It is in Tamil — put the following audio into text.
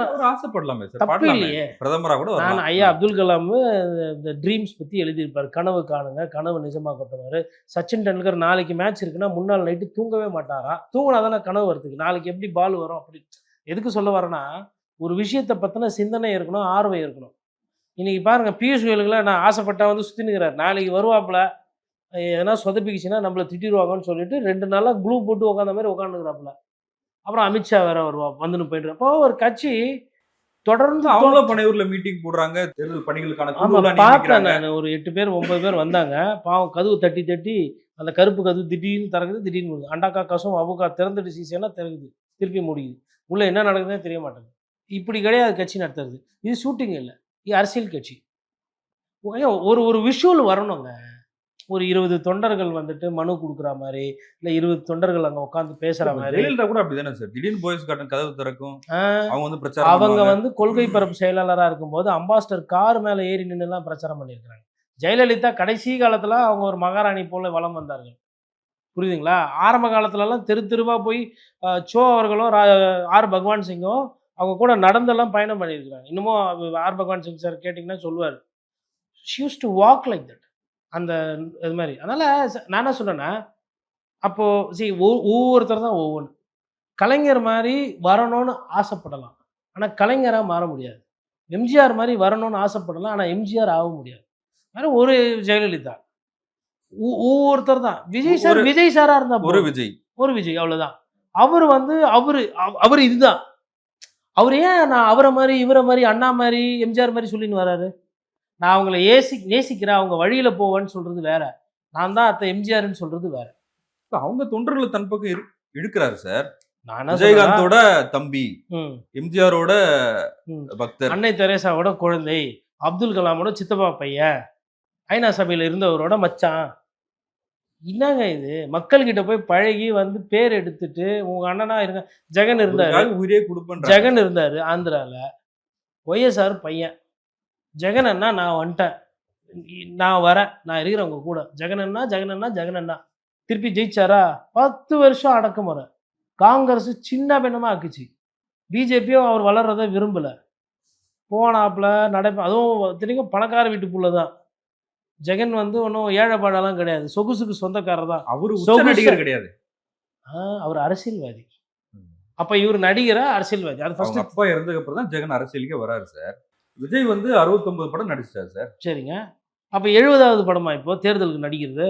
அவர் ஆசைப்படலாமே சார், தப்பு பாடலாமே. இல்லையே. பிரதமரா கூட நான் வரலாம். ஐயா அப்துல் கலாம் இந்த ட்ரீம்ஸ் பத்தி எழுதியிருப்பாரு. கனவு காணுங்க, கனவு நிஜமாக்கட்டும்னாரு. சச்சின் டெண்டுல்கர் நாளைக்கு மேட்ச் இருக்குன்னா, முன்னாள் நைட்டு தூங்கவே மாட்டாராம். தூங்குனா தானே கனவு வரதுக்கு. நாளைக்கு எப்படி பால் வரும் அப்படி. எதுக்கு சொல்ல வரேன்னா, ஒரு விஷயத்த பத்தின சிந்தனை இருக்கணும், ஆர்வம் இருக்கணும். இன்னைக்கு பாருங்க பியூஷ் கோயலுக்குலாம் நான் ஆசைப்பட்டா வந்து சுத்தினுக்கிறாரு. நாளைக்கு வருவாப்புல, எதனா சொதப்பிக்கிச்சுன்னா நம்மள திட்டிருவாங்கன்னு சொல்லிட்டு 2 நாளா க்ளூ போட்டு உட்காந்த மாரி உட்காந்துக்கிறாப்புல. அப்புறம் அமித்ஷா வேற வருவா வந்துன்னு போயிட்டு. அப்போ ஒரு கட்சி தொடர்ந்து அவங்களும் பனையூர்ல மீட்டிங் போடுறாங்க. தேர்தல் பணிகளுக்கான ஆமா குழுவெல்லாம் பார்த்தேன் நியமிக்கிறாங்க. நானு. ஒரு 8 பேர் 9 பேர் வந்தாங்க. பாவம் கதவு தட்டி தட்டி அந்த கருப்பு கதவு திடீர்னு திறக்குது, திடீர்னு மூடுது. அண்டாக்கா கசம் அபுக்கா திறந்துட்டு சீசனா திறக்குது. திருப்பி மூடிக்குது. உள்ள என்ன நடக்குதுன்னே தெரிய மாட்டேங்குது. இப்படி கிடையாது கட்சி நடத்துறது. இது ஷூட்டிங் இல்ல. இது அரசியல் கட்சி. ஒரு ஒரு விஷுவல் வரணுங்க. ஒரு 20 தொண்டர்கள் வந்துட்டு மனு குடுக்குற மாரி, இல்ல 20 தொண்டர்கள் அங்க உட்கார்ந்து பேசுற இப்ப மாரி. ஜெயலலிதா கூட அப்படிதானே சார். திடீர்னு போயஸ் கார்டன் கதவு திறக்கும். ஆ அவங்க வந்து பிரச்சாரம் அவங்க பண்ணுவாங்க. வந்து கொள்கை பரப்பு செயலாளரா இருக்கும்போது, அம்பாஸ்டர் கார் மேல ஏறி நின்னுலாம் பிரச்சாரம் பண்ணியிருக்கிறாங்க. ஜெயலலிதா கடைசி காலத்துல அவங்க ஒரு மகாராணி போல வலம் வந்தார்கள். புரியுதுங்களா? ஆரம்ப காலத்துலலாம் தெரு தெருவா போய் சோ அவர்களும், ஆர். பகவான் சிங்கும் அவங்க கூட நடந்தெல்லாம் பயணம் பண்ணியிருக்கிறாங்க. இன்னமும் ஆர். பகவான் சிங் சார் கேட்டீங்கன்னா சொல்லுவாரு. She used to walk like that. அந்த இது மாரி. அதனால நான் என்ன சொல்றேன்னா, அப்போ ஒவ்வொருத்தர் தான் ஒவ்வொன்னு. கலைஞர் மாரி வரணும்னு ஆசைப்படலாம். ஆனா கலைஞரா மாற முடியாது. எம்ஜிஆர் மாரி வரணும்னு ஆசைப்படலாம். ஆனா எம்ஜிஆர் ஆக முடியாது. ஆனா ஒரு ஜெயலலிதா. ஒவ்வொருத்தர் தான். விஜய் சார் ஒரு விஜய் சாரா இருந்தா ஒரு போதும். விஜய். ஒரு விஜய் அவ்வளோதான். அவரு வந்து அவரு இதுதான். அவரு ஏன் நான் அவர மாரி, இவர மாரி, அண்ணா மாரி, எம்ஜிஆர் மாரி சொல்லின்னு வராரு? நான் அவங்கள நேசிக்கிறேன். அவங்க வழியில போவேன்னு சொல்றது வேற. நான் தான் அத்த எம்ஜிஆர்ன்னு சொல்றது வேற. அவங்க தொண்டர்கள தன் பக்கம் இழுக்கிறாரு சார். நான் என்ன சொல்றேன்னா விஜயகாந்தோட தம்பி, ம், எம்ஜிஆரோட ம். பக்தர். அன்னை தெரேசாவோட குழந்தை, அப்துல் கலாமோட சித்தப்பா பையன், ஐநா சபையில இருந்தவரோட மச்சான். என்னங்க இது? மக்கள்கிட்ட போய் பழகி வந்து பேர் எடுத்துட்டு, உங்க அண்ணனா இருங்க. ஜெகன் இருந்தாரு. அவருக்காக உயிரே குடுப்பேன்றாங்க. ஜெகன் இருந்தாரு ஆந்திரால. ஒய்எஸ்ஆர் பையன். ஜெகன் அண்ணா நான் வந்துட்டேன். நான் வரேன். நான் இருக்கிறேன் உங்க கூட. ஜெகன் அண்ணா, ஜெகன் அண்ணா, ஜெகன் அண்ணா. திருப்பி ஜெயிச்சாரா? 10 வருஷம் அடக்குமுறை. காங்கிரஸ் சின்ன பின்னமா ஆக்குச்சு. பிஜேபியும் அவர் வளர்றத விரும்பல. போனாப்புல அதுவும் இத்தனைக்கும் பணக்கார வீட்டு புள்ள தான். ஜெகன் வந்து ஒண்ணும் ஏழைப்பாழலாம் கிடையாது. சொகுசுக்கு சொந்தக்காரர் தான். அவரு உச்ச சொகுசு நடிகர் கிடையாது. அவர் அரசியல்வாதி. அப்ப இவரு நடிகரா? அரசியல்வாதி. அது அவங்க ஃபர்ஸ்ட். அப்பா இறந்ததுக்கு அப்புறம் தான் ஜெகன் அரசியலுக்கே வராரு சார். விஜய் வந்து 69 படம் நடிச்சிட்டாரு சார். சரிங்க. அப்ப 70வது படமா இப்போ தேர்தலுக்கு நடிக்கிறது?